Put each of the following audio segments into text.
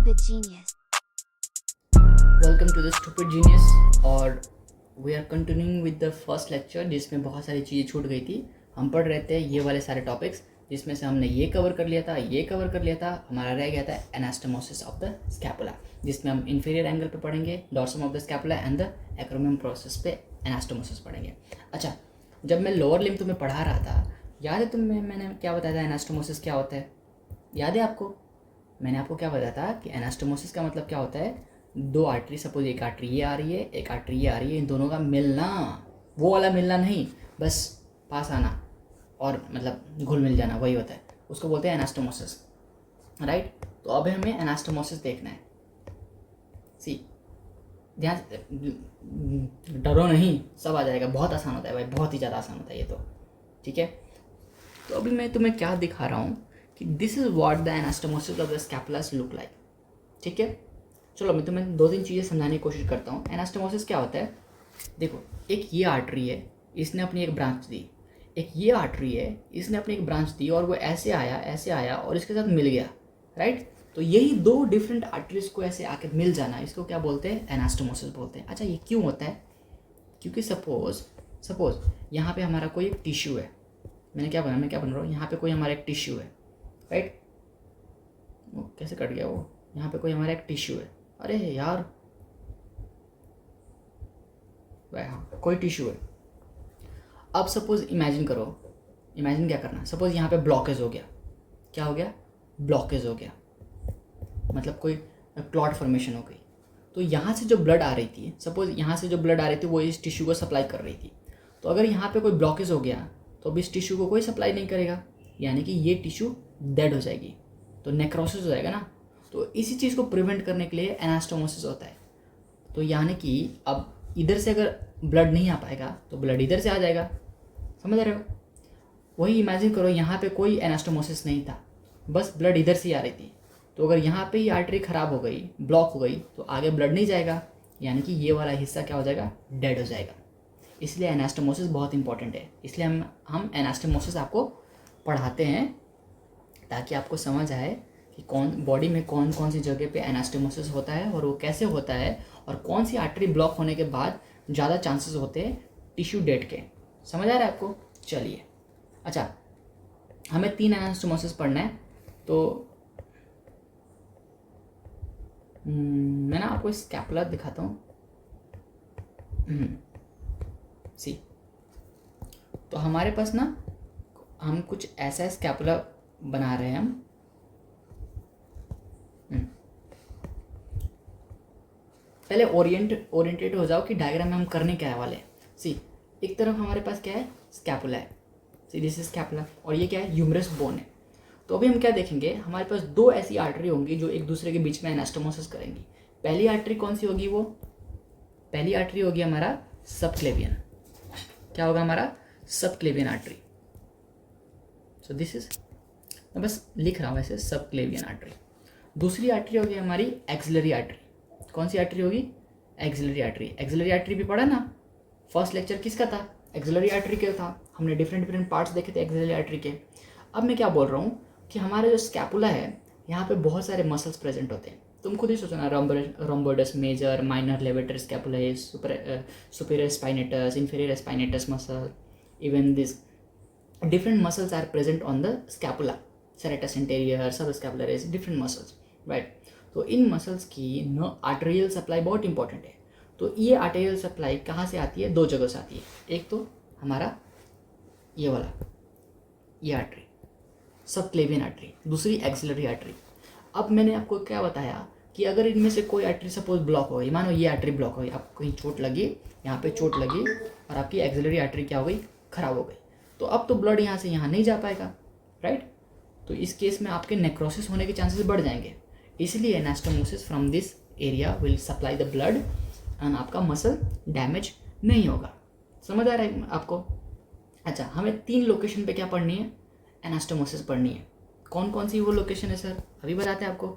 Stupid Genius. Welcome to the stupid genius और we are continuing with the first lecture जिसमें बहुत सारी चीज़ें छूट गई थी। हम पढ़ रहे थे ये वाले सारे टॉपिक्स जिसमें से हमने ये कवर कर लिया था, ये कवर कर लिया था। हमारा रह गया था एनास्टोमोसिस ऑफ द स्कैपुला, जिसमें हम इंफीरियर एंगल पे पढ़ेंगे, dorsum of the scapula and the एक्रोमियम process पे एनास्टोमोसिस पढ़ेंगे। अच्छा, जब मैं लोअर लिम्ब तुम्हें पढ़ा रहा था, याद है मैंने क्या बताया था एनास्टोमोसिस क्या होता है? याद है आपको? मैंने आपको क्या बताया था कि एनास्टोमोसिस का मतलब क्या होता है? दो आर्टरी, सपोज एक आर्टरी ये आ रही है, एक आर्टरी ये आ रही है, इन दोनों का मिलना, वो वाला मिलना नहीं, बस पास आना और मतलब घुल मिल जाना, वही होता है, उसको बोलते हैं एनास्टोमोसिस, राइट। तो अब हमें एनास्टोमोसिस देखना है। सी ध्यान, डरो नहीं, सब आ जाएगा, बहुत आसान होता है भाई, बहुत ही ज़्यादा आसान होता है ये तो, ठीक है। तो अभी मैं तुम्हें क्या दिखा रहा हूँ कि this is what the anastomosis of the scapulas look like, ठीक है। चलो मैं तुम्हें दो तीन चीज़ें समझाने की कोशिश करता हूँ। एनास्टोमोसिस क्या होता है? देखो, एक ये आर्टरी है, इसने अपनी एक ब्रांच दी, एक ये आर्टरी है, इसने अपनी एक ब्रांच दी, और वो ऐसे आया और इसके साथ मिल गया, राइट। तो यही दो डिफरेंट आर्टरीज को ऐसे आके मिल जाना, इसको क्या बोलते हैं? एनास्टोमोसिस बोलते हैं। अच्छा, ये क्यों होता है? क्योंकि सपोज यहाँ पे हमारा कोई एक टिश्यू है, मैं क्या बन रहा हूँ, यहाँ पे कोई हमारा एक टिश्यू है, राइट। वो कैसे कट गया वो? यहाँ पे कोई हमारा एक टिश्यू है, अरे यार, हाँ, कोई टिश्यू है। अब सपोज इमेजिन करो, इमेजिन क्या करना, सपोज यहाँ पे ब्लॉकेज हो गया। क्या हो गया? ब्लॉकेज हो गया, मतलब कोई क्लॉट फॉर्मेशन हो गई। तो यहाँ से जो ब्लड आ रही थी, सपोज यहाँ से जो ब्लड आ रही थी वो इस टिश्यू को सप्लाई कर रही थी। तो अगर यहाँ पे कोई ब्लॉकेज हो गया तो अब इस टिश्यू को कोई सप्लाई नहीं करेगा, यानी कि ये टिश्यू डेड हो जाएगी, तो नेक्रोसिस हो जाएगा ना। तो इसी चीज़ को प्रिवेंट करने के लिए एनास्टोमोसिस होता है। तो यानी कि अब इधर से अगर ब्लड नहीं आ पाएगा तो ब्लड इधर से आ जाएगा, समझ रहे हो? वही इमेजिन करो, यहाँ पे कोई एनास्टोमोसिस नहीं था, बस ब्लड इधर से ही आ रही थी। तो अगर यहाँ पे ही आर्टरी ख़राब हो गई, ब्लॉक हो गई, तो आगे ब्लड नहीं जाएगा, यानी कि ये वाला हिस्सा क्या हो जाएगा? डेड हो जाएगा। इसलिए एनास्टोमोसिस बहुत इंपॉर्टेंट है। इसलिए हम एनास्टोमोसिस आपको पढ़ाते हैं ताकि आपको समझ आए कि कौन बॉडी में कौन कौन सी जगह पे एनास्टोमोसिस होता है और वो कैसे होता है, और कौन सी आर्टरी ब्लॉक होने के बाद ज़्यादा चांसेस होते हैं टिश्यू डेड के। समझ आ रहा है आपको? चलिए, अच्छा, हमें 3 एनास्टोमोसिस पढ़ना है। तो मैं ना आपको स्कैपुला दिखाता हूँ। सी, तो हमारे पास ना, हम कुछ ऐसा स्कैपुला बना रहे हैं हम। पहले ओरिएंटेड हो जाओ कि डायग्राम में हम करने क्या है वाले। सी, एक तरफ हमारे पास क्या है? स्कैपुला है। सी, दिस इज स्कैपुला, और ये क्या है? ह्यूमरस बोन है। तो अभी हम क्या देखेंगे, हमारे पास दो ऐसी आर्टरी होंगी जो एक दूसरे के बीच में एनास्टोमोसिस करेंगी। पहली आर्टरी कौन सी होगी? वो पहली आर्टरी होगी हमारा सबक्लेवियन। क्या होगा हमारा? Subclavian artery. So this is, मैं बस लिख रहा हूँ वैसे, सबक्लेवियन आर्टरी। दूसरी आर्टरी होगी हमारी एक्सिलरी आर्टरी। कौन सी आर्टरी होगी? Axillary artery. एक्सिलरी आर्टरी भी पढ़ा ना, फर्स्ट लेक्चर किसका था? एक्सिलरी आर्टरी का था। हमने डिफरेंट पार्ट्स देखे थे एक्सिलरी आर्टरी के। अब मैं क्या बोल रहा हूँ कि हमारा जो स्कैपुला है, यहाँ पे बहुत सारे मसल्स प्रेजेंट होते हैं। तुम खुद ही सोचो ना, rhomboideus major, minor levator scapula, superior spinatus, inferior spinatus muscle, even this different muscles are present on the scapula, serratus anterior, subscapularis, different muscles, right? तो इन मसल्स की न आर्टेरियल सप्लाई बहुत इंपॉर्टेंट है। तो ये आर्टेरियल सप्लाई कहाँ से आती है? दो जगह से आती है। एक तो हमारा ये वाला, ये आर्टरी सबक्लेवियन आर्टरी, दूसरी एक्सिलरी आर्टरी। अब मैंने आपको क्या बताया कि अगर इनमें से कोई आर्टरी सपोज ब्लॉक हो गई, मानो ये आर्टरी ब्लॉक हो गई, आपको कहीं चोट लगी, यहाँ पे चोट लगी, और आपकी एक्सिलरी आर्टरी क्या हो गई? खराब हो गई। तो अब तो ब्लड यहाँ से यहाँ नहीं जा पाएगा, राइट। तो इस केस में आपके नेक्रोसिस होने के चांसेस बढ़ जाएंगे। इसलिए anastomosis from this area will supply the blood and आपका मसल डैमेज नहीं होगा। समझ आ रहा है आपको? अच्छा, हमें 3 लोकेशन पे क्या पढ़नी है? एनास्टोमोसिस पढ़नी है। कौन कौन सी वो लोकेशन है सर? अभी बताते हैं आपको।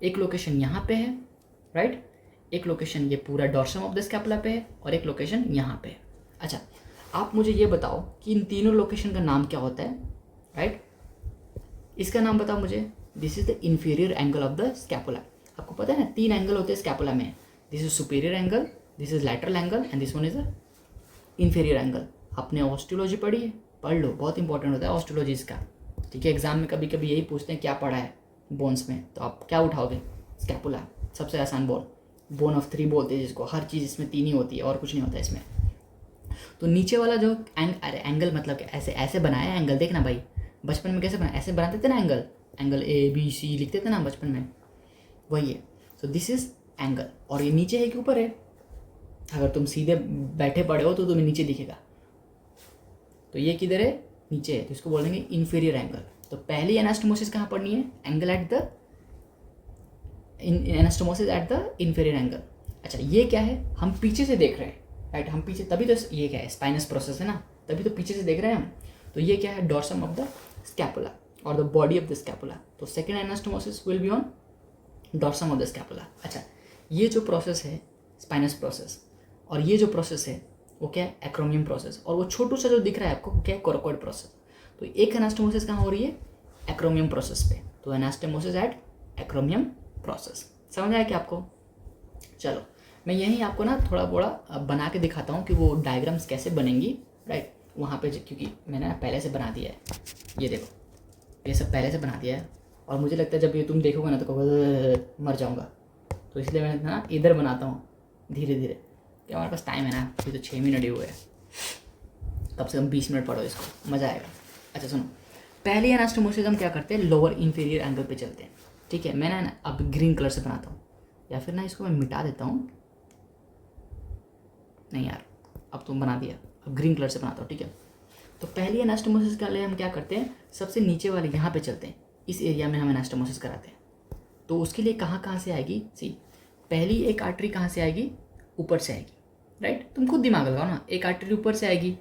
एक लोकेशन यहाँ पे है, राइट। एक लोकेशन ये पूरा डॉर्सम ऑफ द स्कैपुला पे है, और एक लोकेशन यहाँ पे है। अच्छा, आप मुझे ये बताओ कि इन तीनों लोकेशन का नाम क्या होता है, राइट। इसका नाम बताओ मुझे। This is the inferior angle of the scapula. आपको पता है ना 3 एंगल होते हैं स्कैपुला में, this is superior angle, this is lateral angle and this one is a inferior angle. आपने ऑस्टियोलॉजी पढ़ी है, पढ़ लो, बहुत इंपॉर्टेंट होता है ऑस्टियोलॉजी इसका, ठीक है। एग्जाम में कभी कभी यही पूछते हैं क्या पढ़ा है बोन्स में, तो आप क्या उठाओगे, स्कैपुला, सबसे आसान बोन ऑफ 3 बोलते हैं जिसको, हर चीज़ इसमें 3 ही होती है और कुछ नहीं होता इसमें। तो नीचे वाला जो एंगल मतलब ऐसे ऐसे बनाया एंगल, देखना भाई बचपन में कैसे बनाया, ऐसे बनाते थे ना एंगल ABC लिखते थे ना बचपन में, वही है। सो दिस इज एंगल, और ये नीचे है कि ऊपर है, अगर तुम सीधे बैठे पड़े हो तो तुम्हें नीचे दिखेगा, तो ये किधर है, नीचे है, तो इसको बोल देंगे इन्फीरियर एंगल। तो पहली एनास्टोमोसिस कहाँ पढ़नी है, angle at the anastomosis at the inferior angle. अच्छा ये क्या है, हम पीछे से देख रहे हैं, राइट, हम पीछे, तभी तो ये क्या है, स्पाइनस प्रोसेस है ना, तभी तो पीछे से देख रहे हैं हम। तो ये क्या है, डॉर्सम ऑफ द स्कैपुला और the body of the scapula. तो second anastomosis will be on dorsum of the scapula. अच्छा ये जो प्रोसेस है स्पाइनस प्रोसेस, और ये जो प्रोसेस है वो क्या है, एक्रोमियम प्रोसेस, और वो छोटू सा जो दिख रहा है आपको क्या है, कोरकोइड प्रोसेस। तो एक एनास्टोमोसिस कहाँ हो रही है, एक्रोमियम प्रोसेस पे, तो एनास्टोमोसिस एट एक्रोमियम प्रोसेस। समझ आया क्या आपको? चलो मैं यहीं आपको ना थोड़ा बड़ा बना के दिखाता हूँ कि वो डायग्राम्स कैसे बनेंगी, राइट, वहाँ पे, क्योंकि मैंने ना पहले से बना दिया है, ये देखो ये सब पहले से बना दिया है, और मुझे लगता है जब ये तुम देखोगे ना तो कहोगे मर जाऊँगा, तो इसलिए मैं ना इधर बनाता हूँ धीरे धीरे, क्या हमारे पास टाइम है ना, अभी तो 6 मिनट ही हुए हैं, कम से कम 20 मिनट पढ़ो इसको, मज़ा आएगा। अच्छा सुनो, पहली एनास्टोमोसिस हम क्या करते हैं, लोअर इंफीरियर एंगल पे चलते हैं, ठीक है। मैं ना अब ग्रीन कलर से बनाता हूँ, या फिर ना इसको मैं मिटा देता हूँ, नहीं यार अब तुम बना दिया, अब ग्रीन कलर से बनाता हूँ, ठीक है। तो पहली एनास्टोमोसिस के लिए हम क्या करते हैं, सबसे नीचे वाले यहाँ पे चलते हैं, इस एरिया में हम एनास्टोमोसिस कराते हैं। तो उसके लिए कहाँ से आएगी, सी पहली एक आर्टरी कहाँ से आएगी, ऊपर से आएगी, राइट, तुम खुद दिमाग लगाओ ना, एक आर्टरी ऊपर से आएगी,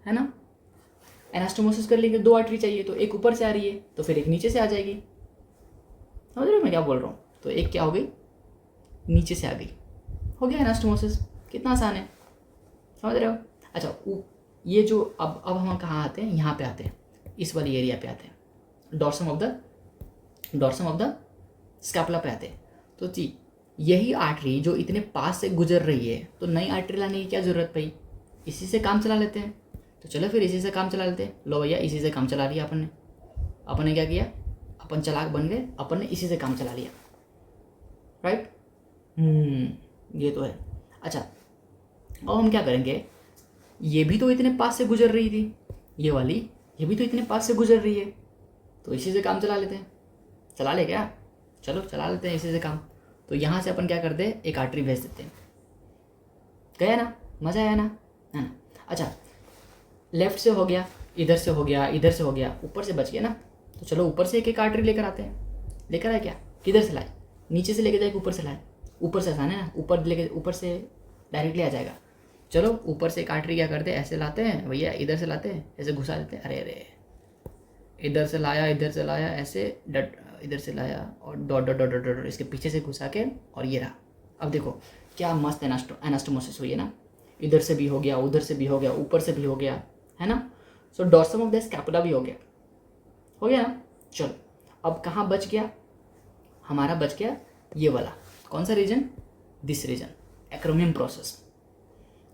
है ना। एनास्टोमोसिस कर लेंगे 2 आर्टरी चाहिए, तो एक ऊपर से आ रही है, तो फिर एक नीचे से आ जाएगी, समझ रहे हो मैं क्या बोल रहा हूँ। तो एक क्या हो गई, नीचे से आ गई, हो गया एनास्टोमोसिस, कितना आसान है, समझ रहे हो। अच्छा ये जो अब हम कहाँ आते हैं, यहाँ पे आते हैं, इस वाली एरिया पे आते हैं, डॉर्सम ऑफ द स्कैपुला पे आते हैं। तो जी यही आर्टरी जो इतने पास से गुजर रही है, तो नई आर्टरी लाने की क्या ज़रूरत पड़ी, इसी से काम चला लेते हैं। तो चलो फिर इसी से काम चला लेते हैं, लो भैया इसी से काम चला लिया अपन ने क्या किया, अपन चालाक बन गए, अपन ने इसी से काम चला लिया, राइट। ये तो है। अच्छा अब हम क्या करेंगे, ये भी तो इतने पास से गुजर रही थी, ये वाली, ये भी तो इतने पास से गुजर रही है, तो इसी से काम चला लेते हैं, चला ले क्या, चलो चला लेते हैं इसी से काम। तो यहाँ से अपन क्या करते हैं, एक आर्टरी भेज देते हैं, गया ना, मज़ा आया ना, है ना। अच्छा लेफ्ट से हो गया, इधर से हो गया, इधर से हो गया, ऊपर से बच गया ना, तो चलो ऊपर से एक आर्टरी लेकर आते हैं। लेकर आए क्या, किधर से लाए, नीचे से लेके जाए, ऊपर से लाए, ऊपर से आसान है ना, ऊपर से डायरेक्टली आ जाएगा। चलो ऊपर से एक आर्टरी क्या करते हैं, ऐसे लाते हैं भैया, इधर से लाते हैं, ऐसे घुसा देते हैं, अरे इधर से लाया ऐसे इधर से लाया और डॉट इसके पीछे से घुसा के, और ये रहा। अब देखो क्या मस्त एनास्टोमोसिस हुई है ना, इधर से भी हो गया, उधर से भी हो गया, ऊपर से भी हो गया, है ना। सो डॉर्सम ऑफ द स्कैपुला भी हो गया ना। चलो अब कहाँ बच गया, हमारा बच गया ये वाला, कौन सा region, this region, acromion process.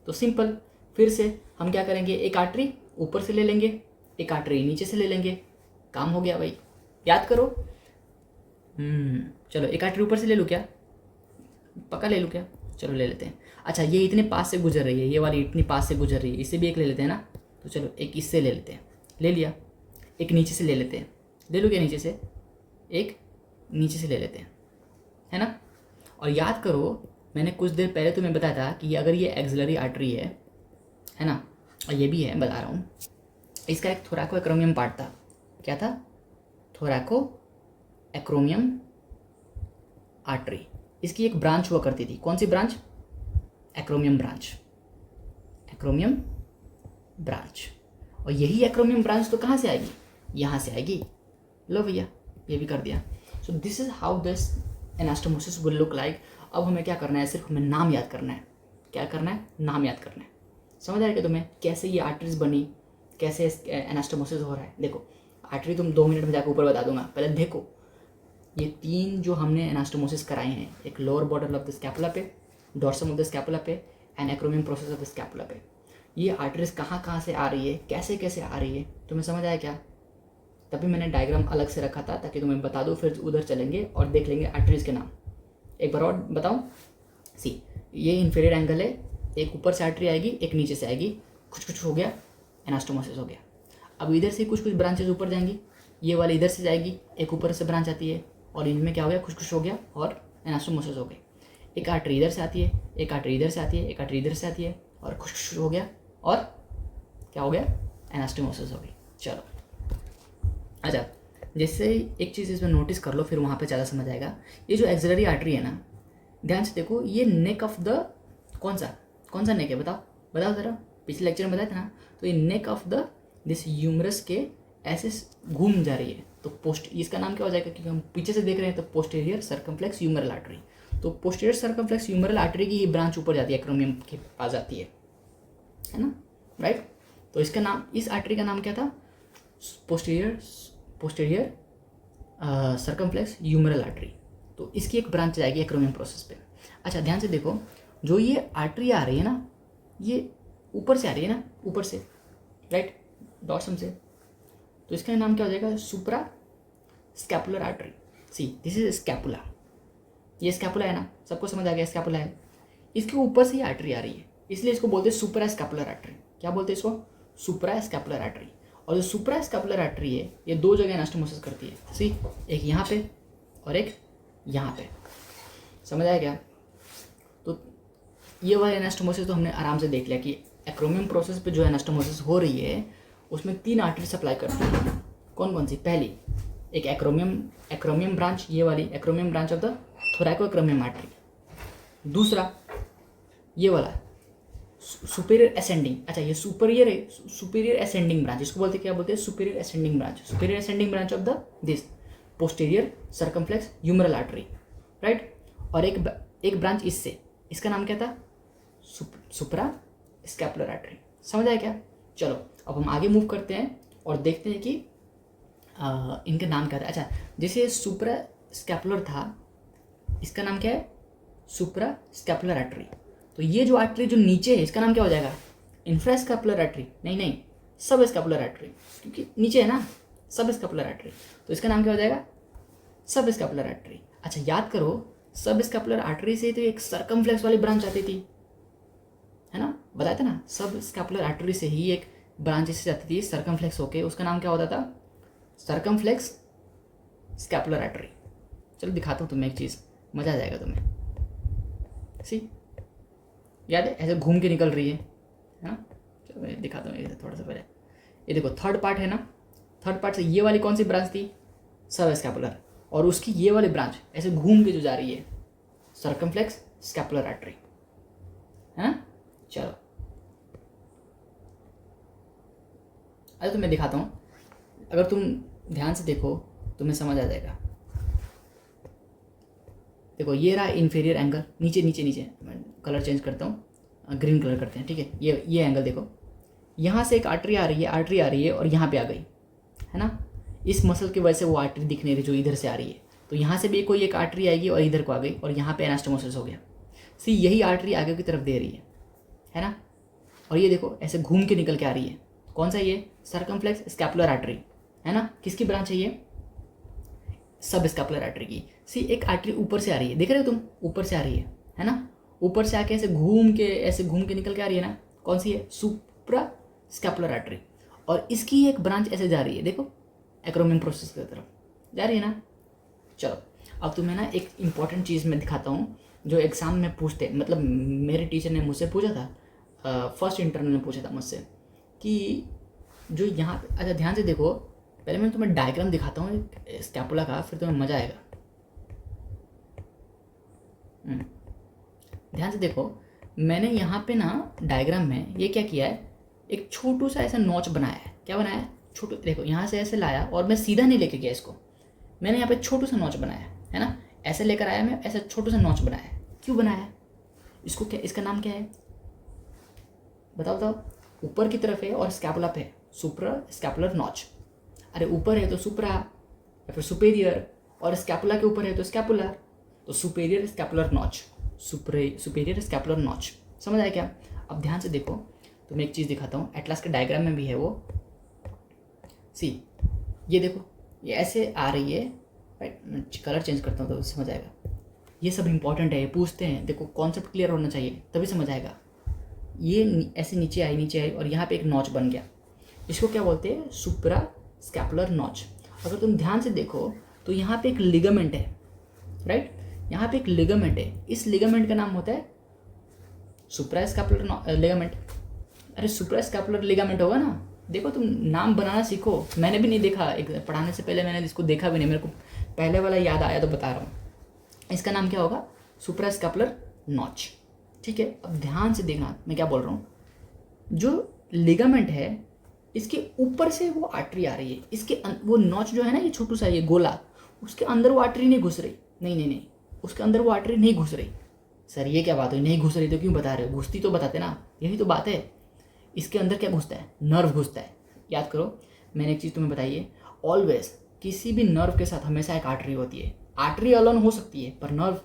तो सिंपल, फिर से हम क्या करेंगे, एक आर्टरी ऊपर से ले लेंगे, एक आर्टरी नीचे से ले लेंगे, काम हो गया भाई, याद करो। चलो एक आर्टरी ऊपर से ले लूँ क्या, पक्का ले लूँ क्या, चलो ले लेते हैं। अच्छा ये इतने पास से गुजर रही है, ये वाली इतनी पास से गुजर रही है, इससे भी एक ले लेते हैं ना, तो चलो एक इससे ले लेते हैं, ले लिया। एक नीचे से ले लेते हैं, ले लो क्या नीचे से, एक नीचे से ले लेते हैं, है ना। और याद करो मैंने कुछ देर पहले तुम्हें बताया था कि अगर ये एक्सिलरी आर्टरी है ना, और ये भी है, बता रहा हूँ, इसका एक थोरैको एक्रोमियम पार्ट था, क्या था, थोरैको एक्रोमियम आर्टरी, इसकी एक ब्रांच हुआ करती थी, कौन सी ब्रांच, एक्रोमियम ब्रांच। और यही एक्रोमियम ब्रांच तो कहाँ से आएगी, यहाँ से आएगी, लो भैया ये भी कर दिया। So this is how this anastomosis will look like. अब हमें क्या करना है, सिर्फ हमें नाम याद करना है, क्या करना है, नाम याद करना है। समझ आ रहा है कि तुम्हें कैसे ये आर्टरीज बनी, कैसे एनास्टोमोसिस हो रहा है। देखो आर्टरी तुम 2 मिनट में जाकर ऊपर बता दूंगा, पहले देखो ये 3 जो हमने एनास्टोमोसिस कराए हैं, एक lower border of the scapula पे, डॉर्सम ऑफ द स्कैपुला पे and एक्रोमियम process of the scapula पे, ये आर्टरीज कहाँ से आ रही है, कैसे कैसे आ रही है, तुम्हें समझ आया क्या? तभी मैंने डायग्राम अलग से रखा था ताकि तुम्हें बता दूँ, फिर उधर चलेंगे और देख लेंगे आर्टरीज के नाम। एक बार और बताऊँ, सी ये इन्फीरियर एंगल है, एक ऊपर से आर्टरी आएगी, एक नीचे से आएगी, कुछ हो गया, एनास्टोमोसिस हो गया। अब इधर से कुछ ब्रांचेस ऊपर जाएंगी, ये वाली इधर से जाएगी, एक ऊपर से ब्रांच आती है और इनमें क्या हो गया, कुछ हो गया और एनास्टोमोसिस हो गई। एक आर्टरी इधर से आती है, एक आर्टरी इधर से आती है, एक आर्टरी इधर से आती है और कुछ हो गया और क्या हो गया, एनास्टोमोसिस हो गई। चलो अच्छा, जैसे एक चीज़ इसमें नोटिस कर लो, फिर वहाँ पे ज़्यादा समझ आएगा। ये जो एक्सिलरी आर्टरी है ना, ध्यान से देखो, ये नेक ऑफ द कौन सा नेक है, बताओ ज़रा, पिछले लेक्चर में बताया था ना। तो ये neck of the this humerus के ऐसे घूम जा रही है, तो इसका नाम क्या हो जाएगा, क्योंकि हम पीछे से देख रहे हैं, तो पोस्टीरियर सर्कमफ्लेक्स ह्यूमरल आर्टरी। तो पोस्टीरियर सर्कमफ्लेक्स ह्यूमरल आर्टरी की ये ब्रांच ऊपर जाती है, एक्रोमियम के पास जाती है ना, राइट। तो इसका नाम, इस आर्टरी का नाम क्या था, पोस्टीरियर सर्कमफ्लेक्स ह्यूमरल आर्टरी। तो इसकी एक ब्रांच जाएगी एक्रोमियम प्रोसेस पे। अच्छा ध्यान से देखो, जो ये आर्टरी आ रही है ना, ये ऊपर से आ रही है ना, ऊपर से, राइट, डॉर्सम से, तो इसका नाम क्या हो जाएगा, suprascapular artery. See this is scapula, ये स्कैपुला है ना, सबको समझ आ गया, स्कैपुला है, इसके ऊपर से ये आर्टरी आ रही है, इसलिए इसको बोलते हैं सुप्रा स्कैपुलर आर्टरी। क्या बोलते हैं इसको, सुप्रा स्कैपुलर आर्टरी। और जो सुप्रा स्कैपुलर आर्टरी है, ये 2 जगह एनास्टोमोसिस करती है। सी, एक यहाँ पे और एक यहाँ पे, समझ आया क्या? तो ये वाला एनास्टोमोसिस तो हमने आराम से देख लिया कि एक्रोमियम प्रोसेस पे जो एनास्टोमोसिस हो रही है, उसमें 3 आर्टरी सप्लाई करती है। कौन सी? पहली एक एक्रोमियम ब्रांच, ये वाली acromion branch of the thoracoacromial artery. दूसरा ये वाला सुपीरियर असेंडिंग, अच्छा ये सुपीरियर असेंडिंग ब्रांच, इसको बोलते क्या बोलते हैं, superior ascending branch of the this posterior circumflex humeral artery, right. और एक ब्रांच इससे, इसका नाम क्या था, सुप्रा स्कैपुलर आर्टरी। समझ आया क्या? चलो अब हम आगे मूव करते हैं और देखते हैं कि इनका नाम क्या था। अच्छा, जैसे सुप्रा स्कैपुलर था, इसका नाम क्या है, सुप्रा स्कैपुलर आर्टरी। तो ये जो आर्टरी जो नीचे है, इसका नाम क्या हो जाएगा, इंफ्रा स्कैपुलर आर्टरी, नहीं, सब स्कैपुलर आर्टरी, क्योंकि नीचे है ना, सब स्कैपुलर आर्टरी, तो इसका नाम क्या हो जाएगा, सब स्कैपुलर आर्टरी। अच्छा याद करो, सब स्कैपुलर आर्टरी से तो एक सर्कमफ्लेक्स वाली ब्रांच आती थी, है ना, बताया था ना, सब स्कैपुलर आर्टरी से ही एक ब्रांच से जाती थी सर्कमफ्लेक्स होके, उसका नाम क्या होता था, सर्कमफ्लेक्स स्कैपुलर आर्टरी। चलो दिखाता हूँ तुम्हें एक चीज़, मज़ा आ जाएगा तुम्हें। सी याद है, ऐसे घूम के निकल रही है ना। चलो मैं दिखाता हूँ इसे थोड़ा सा पहले। ये देखो थर्ड पार्ट है ना, थर्ड पार्ट से ये वाली कौन सी ब्रांच थी, सब स्कैपुलर, और उसकी ये वाली ब्रांच ऐसे घूम के जो जा रही है, सर्कमफ्लेक्स स्कैपुलर आर्टरी, है ना। चलो अरे तो मैं दिखाता हूँ, अगर तुम ध्यान से देखो तुम्हें समझ आ जाएगा। देखो ये रहा इन्फीरियर एंगल, नीचे मैं कलर चेंज करता हूँ, ग्रीन कलर करते हैं, ठीक है। ये एंगल देखो, यहाँ से एक आर्टरी आ रही है और यहाँ पे आ गई, है ना। इस मसल की वजह से वो आर्टरी दिख नहीं रही जो इधर से आ रही है, तो यहाँ से भी कोई एक आर्टरी आएगी और इधर को आ गई और यहाँ पे एनास्टोमोसिस हो गया। सी यही आर्टरी आगे की तरफ दे रही है ना। और ये देखो ऐसे घूम के निकल के आ रही है, कौन सा, ये सर्कमफ्लेक्स स्कैपुलर आर्टरी, है ना। किसकी ब्रांच है ये, सब स्कैपुलर आर्टरी की। सी एक आर्टरी ऊपर से आ रही है, देख रहे हो तुम, ऊपर से आ रही है ना, ऊपर से आके ऐसे घूम के निकल के आ रही है ना, कौन सी है, सुप्रा स्कैपुलर आर्टरी। और इसकी एक ब्रांच ऐसे जा रही है, देखो एक्रोमियम प्रोसेस की तरफ जा रही है ना। चलो अब तुम्हें ना एक इम्पॉर्टेंट चीज़ मैं दिखाता हूँ जो एग्ज़ाम में पूछते, मतलब मेरे टीचर ने मुझसे पूछा था, फर्स्ट इंटरनल ने पूछा था मुझसे कि जो यहाँ पे, अच्छा ध्यान से देखो, पहले मैं तुम्हें डायग्राम दिखाता हूँ स्कैपुला का, फिर तुम्हें मज़ा आएगा। ध्यान से देखो, मैंने यहाँ पे ना डायग्राम में ये क्या किया है, एक छोटू सा ऐसा नॉच बनाया है। क्या बनाया है, छोटू, देखो यहाँ से ऐसे लाया और मैं सीधा नहीं लेके गया इसको, मैंने यहाँ पे छोटू सा नॉच बनाया है ना, ऐसे लेकर आया मैं, ऐसा छोटू सा नॉच बनाया है। क्यों बनाया है इसको, क्या इसका नाम क्या है, बताओ। ऊपर की तरफ है और स्कैपुला पे सुप्रा स्कैपुलर नॉच। अरे ऊपर है तो सुप्रा या फिर सुपेरियर, और स्कैपुला के ऊपर है तो स्कैपुलर, तो superior scapular notch, superior scapular notch. समझ आया क्या? अब ध्यान से देखो, तो मैं एक चीज़ दिखाता हूँ, एटलस के डायग्राम में भी है वो। सी ये देखो, ये ऐसे आ रही है, राइट? कलर चेंज करता हूँ तो समझ आएगा। ये सब इंपॉर्टेंट है, ये पूछते हैं, देखो कॉन्सेप्ट क्लियर होना चाहिए तभी समझ आएगा। ये ऐसे नीचे आई और यहाँ पे एक नॉच बन गया, इसको क्या बोलते हैं? सुप्रा स्कैपुलर नॉच। अगर तुम ध्यान से देखो तो यहाँ पे एक लिगामेंट है, राइट? यहाँ पे एक लिगामेंट है, इस लिगामेंट का नाम होता है सुप्रा स्कैपुलर लिगामेंट। अरे सुप्रा स्कैपुलर लिगामेंट होगा ना, देखो तुम नाम बनाना सीखो, मैंने भी नहीं देखा, एक पढ़ाने से पहले मैंने इसको देखा भी नहीं, मेरे को पहले वाला याद आया तो बता रहा हूँ। इसका नाम क्या होगा? सुप्रा स्कैपुलर नॉच, ठीक है? अब ध्यान से देखना मैं क्या बोल रहा हूँ, जो लिगामेंट है इसके ऊपर से वो आर्टरी आ रही है, इसके वो नॉच जो है ना, ये छोटू सा ये गोला, उसके अंदर वो आर्टरी नहीं घुस रही, नहीं, उसके अंदर वो आर्टरी नहीं घुस रही। सर ये क्या बात हुई, नहीं घुस रही तो क्यों बता रहे हो? घुसती तो बताते ना, यही तो बात है। इसके अंदर क्या घुसता है? नर्व घुसता है। याद करो, मैंने एक चीज़ तुम्हें बताई है, ऑलवेज किसी भी नर्व के साथ हमेशा एक आर्टरी होती है। आर्टरी अलोन हो सकती है पर नर्व,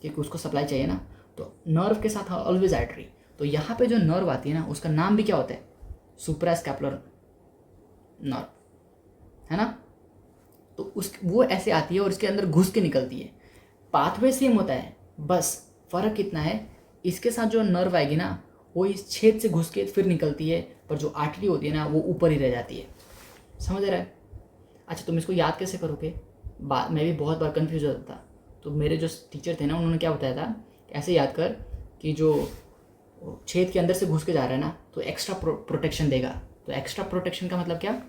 क्योंकि उसको सप्लाई चाहिए ना, तो नर्व के साथ ऑलवेज आर्टरी। तो यहाँ पे जो नर्व आती है ना, उसका नाम भी क्या होता है? सुप्रा स्कैपुलर नर्व, है ना? तो वो ऐसे आती है और इसके अंदर घुस के निकलती है। पाथवे सेम होता है, बस फ़र्क कितना है, इसके साथ जो नर्व आएगी ना, वो इस छेद से घुस के फिर निकलती है, पर जो आर्टरी होती है ना, वो ऊपर ही रह जाती है। समझ रहा है? अच्छा, तुम इसको याद कैसे करोगे? मैं भी बहुत बार कन्फ्यूज होता था, तो मेरे जो टीचर थे ना, उन्होंने क्या बताया था, ऐसे याद कर कि जो छेद के अंदर से घुस के जा रहा है ना, तो एक्स्ट्रा प्रोटेक्शन देगा। तो एक्स्ट्रा प्रोटेक्शन का मतलब क्या?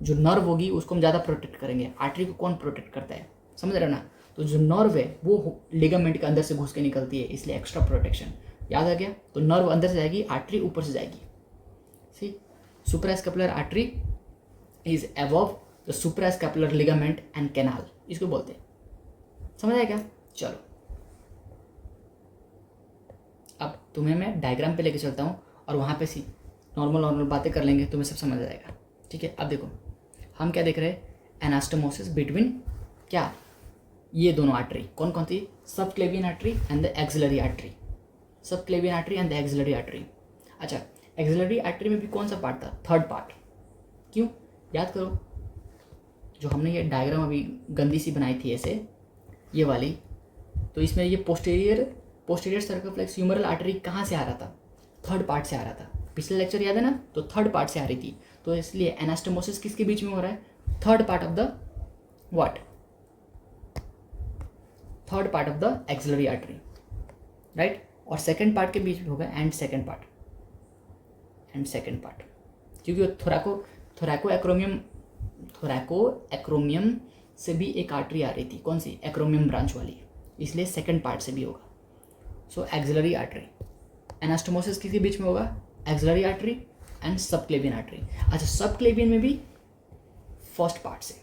जो नर्व होगी उसको हम ज़्यादा प्रोटेक्ट करेंगे। आर्टरी को कौन प्रोटेक्ट करता है? समझ रहे हो ना? तो जो नर्व है वो लिगामेंट के अंदर से घुस के निकलती है, इसलिए एक्स्ट्रा प्रोटेक्शन। याद आ गया? तो नर्व अंदर से जाएगी, आर्टरी ऊपर से जाएगी। See suprascapular artery is above the suprascapular ligament and canal, इसको बोलते हैं। समझ आया क्या? चलो अब तुम्हें मैं डायग्राम पे लेके चलता हूँ और वहाँ पे सी नॉर्मल बातें कर लेंगे, तुम्हें सब समझ आ जाएगा। ठीक है, अब देखो हम क्या देख रहे हैं? एनास्टोमोसिस बिटवीन क्या? ये दोनों आर्टरी कौन कौन सी? Subclavian artery and the axillary artery. Subclavian artery and the axillary artery. अच्छा, एक्सिलरी आर्टरी में भी कौन सा पार्ट था? Third part. क्यों? याद करो, जो हमने ये डायग्राम अभी गंदी सी बनाई थी ऐसे, ये वाली, तो इसमें ये पोस्टीरियर सर्कमफ्लेक्स ह्यूमरल आर्टरी कहाँ से आ रहा था? थर्ड पार्ट से आ रहा था। पिछले लेक्चर याद है ना? तो थर्ड पार्ट से आ रही थी, तो इसलिए एनास्टोमोसिस किसके बीच में हो रहा है? Third part of the what? Third part of the axillary artery, right? और सेकंड पार्ट के बीच में होगा एंड सेकंड पार्ट, क्योंकि थोरैको एक्रोमियम से भी एक आर्टरी आ रही थी। कौन सी? एक्रोमियम ब्रांच वाली, इसलिए सेकंड पार्ट से भी होगा। सो एक्सिलरी आर्टरी, एनास्टोमोसिस किसके बीच में होगा? Axillary artery and subclavian artery. अच्छा, सबक्लेवियन में भी फर्स्ट पार्ट से,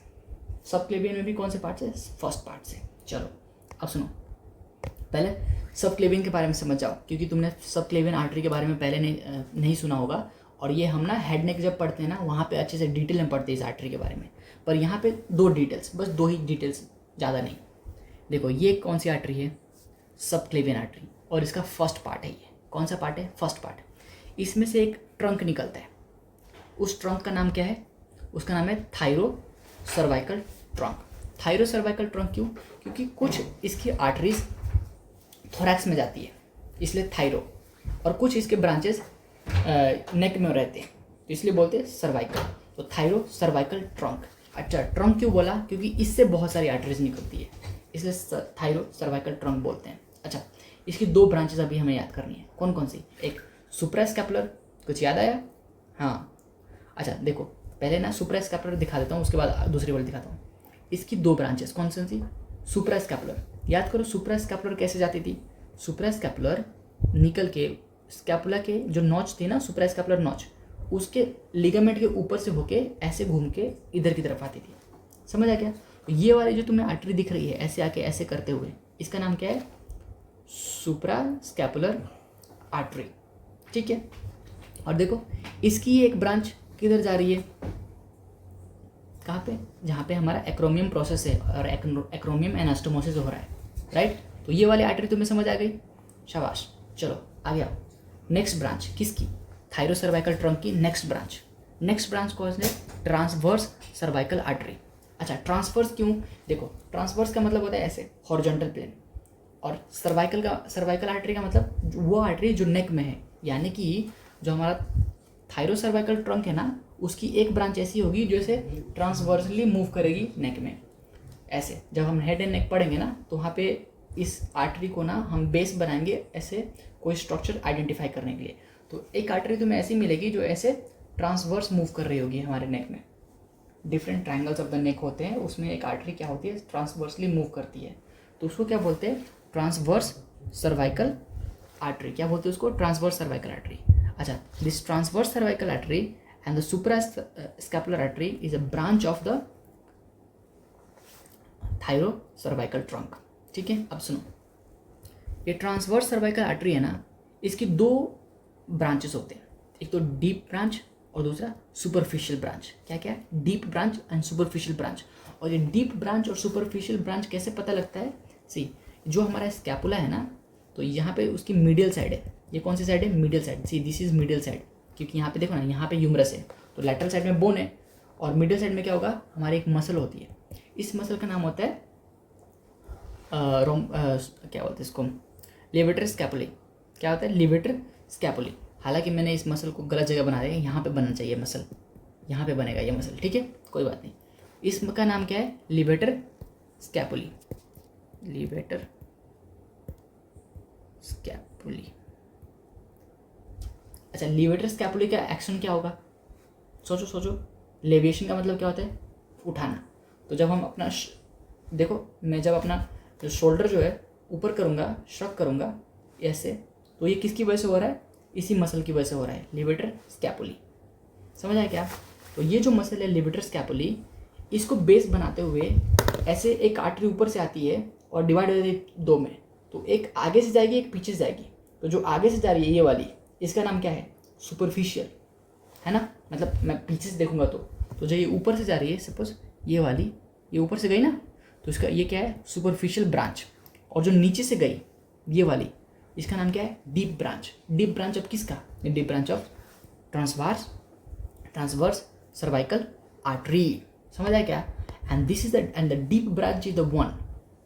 सबक्लेवियन में भी कौन से पार्ट से? फर्स्ट पार्ट से। चलो अब सुनो, पहले सबक्लेवियन के बारे में समझ जाओ, क्योंकि तुमने सबक्लेवियन आर्टरी के बारे में पहले नहीं सुना होगा, और ये हम ना हेड नेक जब पढ़ते हैं ना, वहाँ पे अच्छे से डिटेल में पढ़ते हैं इस आर्टरी के बारे में। पर यहाँ पे दो डिटेल्स, बस दो ही डिटेल्स, ज़्यादा नहीं। देखो ये कौन सी आर्टरी है? सबक्लेवियन आर्टरी, और इसका फर्स्ट पार्ट है। ये कौन सा पार्ट है? First part. इसमें से एक ट्रंक निकलता है, उस ट्रंक का नाम क्या है? उसका नाम है thyro cervical trunk. Thyro cervical trunk क्यों? क्योंकि कुछ इसकी आर्टरीज थोरैक्स में जाती है, इसलिए थायरो, और कुछ इसके ब्रांचेस नेक में रहते हैं, तो इसलिए बोलते हैं सर्वाइकल। तो थायरो सर्वाइकल ट्रंक। अच्छा, ट्रंक क्यों बोला? क्योंकि इससे बहुत सारी आर्टरीज निकलती है, इसलिए थायरो सर्वाइकल ट्रंक बोलते हैं। अच्छा, इसकी दो ब्रांचेस अभी हमें याद करनी है। कौन कौन सी? एक सुप्रास्कैपुलर, कुछ याद आया? हाँ, अच्छा देखो, पहले ना सुप्रास्कैपुलर दिखा देता हूँ, उसके बाद दूसरी वाली दिखाता हूँ। इसकी दो ब्रांचेस कौन सी सी? सुप्रास्कैपुलर। याद करो सुप्रास्कैपुलर कैसे जाती थी? सुप्रास्कैपुलर निकल के स्कैपुला के जो नॉच थी ना, सुप्रास्कैपुलर नॉच, उसके लिगामेंट के ऊपर से होके ऐसे घूम के इधर की तरफ आती थी। समझ आ गया? तो ये वाली जो तुम्हें आर्टरी दिख रही है ऐसे आके ऐसे करते हुए, इसका नाम क्या है? Suprascapular artery. ठीक है, और देखो इसकी एक ब्रांच किधर जा रही है? कहाँ पे, जहाँ पे हमारा एक्रोमियम प्रोसेस है और एक्रोमियम एनास्टोमोसिस हो रहा है, राइट। तो ये वाली आर्टरी तुम्हें समझ आ गई, शाबाश। चलो आगे आओ। नेक्स्ट ब्रांच किसकी, थायरोसर्वाइकल ट्रंक की नेक्स्ट ब्रांच कौन है, ट्रांसवर्स सर्वाइकल आर्टरी। अच्छा, ट्रांसवर्स क्यों, देखो ट्रांसवर्स का मतलब होता है ऐसे हॉरिजॉन्टल प्लेन, और सर्वाइकल आर्टरी का मतलब वो आर्टरी जो नेक में है, यानी कि जो हमारा थायरोसर्वाइकल ट्रंक है ना, उसकी एक ब्रांच ऐसी होगी जो इसे ट्रांसवर्सली मूव करेगी नेक में। ऐसे जब हम हेड एंड नेक पढ़ेंगे ना, तो वहाँ पे इस आर्टरी को ना हम बेस बनाएंगे ऐसे कोई स्ट्रक्चर आइडेंटिफाई करने के लिए। तो एक आर्टरी तुम्हें ऐसी मिलेगी जो ऐसे ट्रांसवर्स मूव कर रही होगी हमारे नेक में। Different triangles of the neck होते हैं, उसमें एक आर्टरी क्या होती है, ट्रांसवर्सली मूव करती है, तो उसको क्या बोलते हैं, ट्रांसवर्स सर्वाइकल आर्टरी। क्या बोलते हैं उसको, ट्रांसवर्स सर्वाइकल आर्टरी। अच्छा, this transverse cervical artery and the suprascapular artery is a branch of the thyrocervical trunk. ठीक है, अब सुनो, ये ट्रांसवर्स सर्वाइकल आर्टरी है ना, इसकी दो ब्रांचेस होते हैं, एक तो डीप ब्रांच और दूसरा सुपरफिशियल ब्रांच। क्या क्या है, deep branch and superficial branch. और ये डीप ब्रांच और सुपरफिशियल ब्रांच कैसे पता लगता है, सी जो हमारा स्कैपुला है ना, तो यहाँ पे उसकी मीडियल साइड है, ये कौन सी साइड है, medial side. C this is medial side, क्योंकि यहाँ पे देखो ना, यहाँ पे ह्यूमरस है, तो लैटरल साइड में बोन है, और मीडियल साइड में क्या होगा, हमारी एक मसल होती है। इस मसल का नाम होता है क्या बोलते हैं इसको, लेवेटर स्कैपुली। क्या होता है, लेवेटर स्कैपुली। हालांकि मैंने इस मसल को गलत जगह बना दिया, यहाँ पे बनना चाहिए मसल, यहाँ पे बनेगा ये मसल, ठीक है, कोई बात नहीं। इसका नाम क्या है, लेवेटर स्कैपुली, लेवेटर स्कैपुली। अच्छा, लेवेटर स्कैपुली का एक्शन क्या होगा, सोचो। लेविएशन का मतलब क्या होता है, उठाना। तो जब हम अपना देखो, मैं जब अपना जो शोल्डर जो है ऊपर करूँगा, श्रक करूँगा ऐसे, तो ये किसकी वजह से हो रहा है, इसी मसल की वजह से हो रहा है, लेवेटर स्कैपुली। समझ आया क्या। तो ये जो मसल है लेवेटर स्कैपुली, इसको बेस बनाते हुए ऐसे एक आर्टरी ऊपर से आती है और डिवाइड हो जाती है दो में, तो एक आगे से जाएगी, एक पीछे से जाएगी। तो जो आगे से जा रही है ये वाली, इसका नाम क्या है, सुपरफिशियल, है ना, मतलब मैं पीछे से देखूंगा तो जो ये ऊपर से जा रही है, सपोज ये वाली, ये ऊपर से गई ना, तो इसका ये क्या है, सुपरफिशियल ब्रांच। और जो नीचे से गई ये वाली, इसका नाम क्या है, deep branch. Deep branch of किसका, deep branch of transverse cervical artery. समझ आया क्या। And this is the deep branch is the one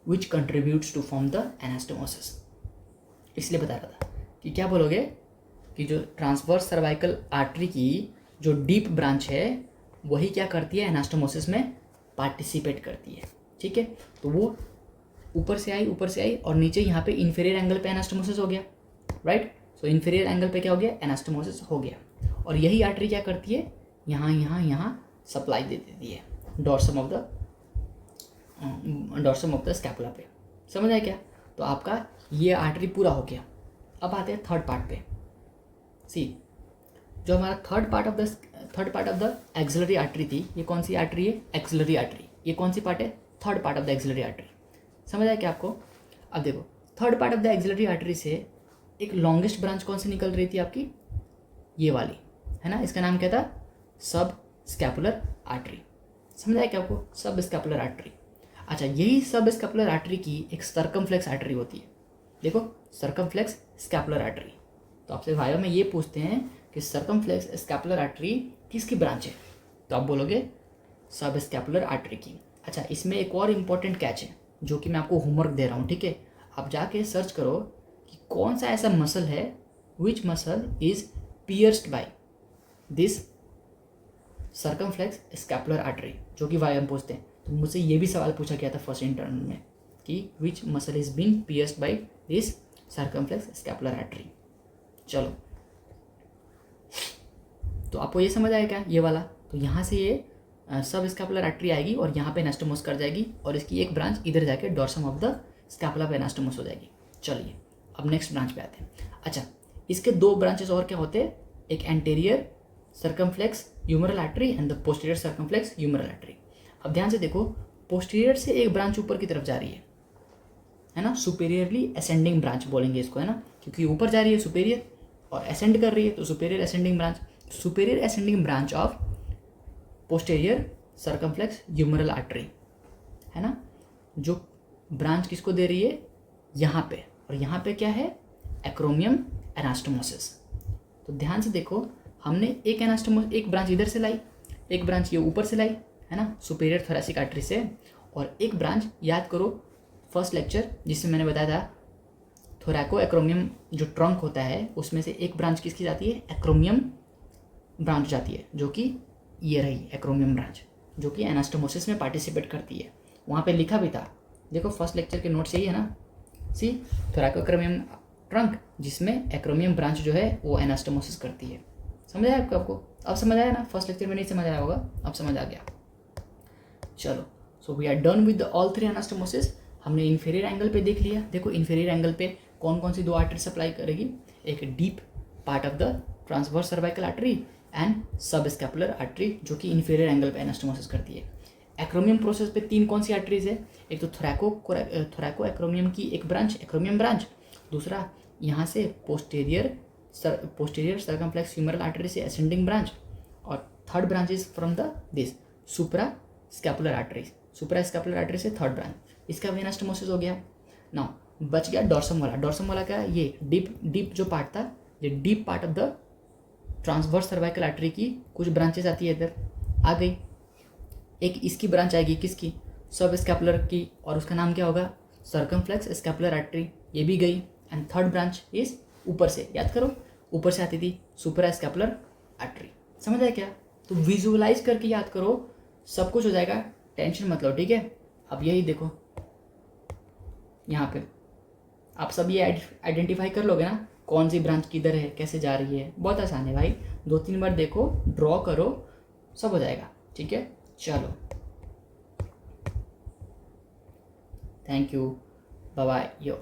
which contributes to form the anastomosis. इसलिए बता रहा था कि क्या बोलोगे, कि जो ट्रांसवर्स सर्वाइकल आर्टरी की जो डीप ब्रांच है, वही क्या करती है, एनास्टोमोसिस में पार्टिसिपेट करती है। ठीक है, तो वो ऊपर से आई और नीचे यहाँ पे इन्फीरियर एंगल पे एनास्टोमोसिस हो गया, राइट। सो इन्फीरियर एंगल पे क्या हो गया, एनास्टोमोसिस हो गया। और यही आर्टरी क्या करती है, यहाँ सप्लाई दे देती है डॉर्सम ऑफ द स्कैपुला पे। समझ आया क्या। तो आपका ये आर्टरी पूरा हो गया। अब आते हैं थर्ड पार्ट पे। सी जो हमारा third part of the axillary artery थी, ये कौन सी आर्टरी है, एक्सिलरी आर्टरी। ये कौन सी पार्ट है, third part of the axillary artery. समझ आया क्या आपको। अब देखो, third part of the axillary artery से एक लॉन्गेस्ट ब्रांच कौन सी निकल रही थी आपकी, ये वाली, है ना। इसका नाम क्या था, सब स्कैपुलर आर्टरी। समझ आया क्या आपको, सब स्कैपुलर आर्टरी। अच्छा, यही सब स्कैपुलर आर्टरी की एक सर्कमफ्लेक्स आर्टरी होती है। देखो, सर्कमफ्लेक्स स्कैपुलर आर्टरी। तो आपसे वायो में ये पूछते हैं कि सर्कमफ्लेक्स स्कैपुलर आर्टरी किसकी ब्रांच है, तो आप बोलोगे सब स्कैपुलर आर्टरी की। अच्छा, इसमें एक और इम्पॉर्टेंट कैच है जो कि मैं आपको होमवर्क दे रहा हूँ, ठीक है। आप जाके सर्च करो कि कौन सा ऐसा मसल है, which muscle is pierced by this circumflex scapular artery, जो कि वायो में पूछते हैं। तो मुझसे ये भी सवाल पूछा गया था फर्स्ट इंटर्न में कि which muscle is been pierced by this circumflex scapular artery. चलो, तो आपको ये समझ आएगा ये वाला। तो यहाँ से ये सब स्कैपुलर आर्टरी आएगी और यहाँ पे एनास्टोमोस कर जाएगी, और इसकी एक ब्रांच इधर जाके डॉर्सम ऑफ द स्कैपुला पे एनास्टोमोस हो जाएगी। चलिए अब नेक्स्ट ब्रांच पे आते हैं। अच्छा, इसके दो ब्रांचेस और क्या होते हैं, एक anterior circumflex humeral artery and the posterior circumflex humeral artery. अब ध्यान से देखो, पोस्टीरियर से एक ब्रांच ऊपर की तरफ जा रही है ना, सुपेरियरली असेंडिंग ब्रांच बोलेंगे इसको, है ना, क्योंकि ऊपर जा रही है सुपेरियर और असेंड कर रही है, तो superior ascending branch. Superior ascending branch of posterior circumflex humeral artery, है ना, जो ब्रांच किसको दे रही है, यहाँ पे, और यहाँ पे क्या है, एक्रोमियम एनास्टोमोसिस। तो ध्यान से देखो, हमने एक ब्रांच इधर से लाई, एक ब्रांच ये ऊपर से लाई, है ना, सुपीरियर थोरेसिक आर्टरी से, और एक ब्रांच याद करो फर्स्ट लेक्चर जिसमें मैंने बताया था थोरैको एक्रोमियम जो ट्रंक होता है उसमें से एक ब्रांच किसकी जाती है, एक्रोमियम ब्रांच जाती है, जो कि ये रही एक्रोमियम ब्रांच, जो कि एनास्टोमोसिस में पार्टिसिपेट करती है। वहाँ पे लिखा भी था, देखो फर्स्ट लेक्चर के नोट्स यही है ना, सी थोरैको एक्रोमियम ट्रंक जिसमें एक्रोमियम ब्रांच जो है वो एनास्टोमोसिस करती है। समझ आया आपको? अब समझ आया ना, फर्स्ट लेक्चर में नहीं समझ आया होगा, अब समझ आ गया। चलो, so we are done with all 3 anastomosis. हमने इन्फीरियर एंगल पे देख लिया। देखो इन्फीरियर एंगल पे कौन कौन सी 2 आर्टरी सप्लाई करेगी, एक deep part of the transverse cervical artery and सब स्कैपुलर आर्टरी जो कि इन्फीरियर एंगल पे एनास्टोमोसिस करती है। एक्रोमियम प्रोसेस पे 3 कौन सी आर्टरीज है, एक तो थोरैको एक्रोमियम की एक ब्रांच, एक्रोमियम ब्रांच, दूसरा यहाँ से पोस्टीरियर सर्कमफ्लेक्स ह्यूमरल आर्टरी से असेंडिंग ब्रांच, और third branch is from the this supra scapular artery, supra scapular artery से थर्ड ब्रांच, इसका भी एनास्टोमोसिस हो गया। नाउ बच गया डॉर्सम वाला। डॉर्सम वाला क्या, ये डीप जो पार्ट था, ये deep part of the transverse cervical artery की कुछ ब्रांचेस आती है, इधर आ गई। एक इसकी ब्रांच आएगी, किसकी, सब स्कैपुलर की, और उसका नाम क्या होगा, सर्कमफ्लेक्स स्कैपुलर आर्टरी, ये भी गई। एंड थर्ड ब्रांच इज ऊपर से, याद करो ऊपर से आती थी सुप्रा स्कैपुलर आर्टरी। समझ आया क्या? तो विजुअलाइज करके याद करो, सब कुछ हो जाएगा, टेंशन मत लो, ठीक है। अब यही देखो यहाँ पे आप सब ये आइडेंटिफाई कर लोगे ना, कौन सी ब्रांच किधर है, कैसे जा रही है, बहुत आसान है भाई, 2-3 बार देखो, ड्रॉ करो, सब हो जाएगा, ठीक है। चलो, thank you, bye bye, yo.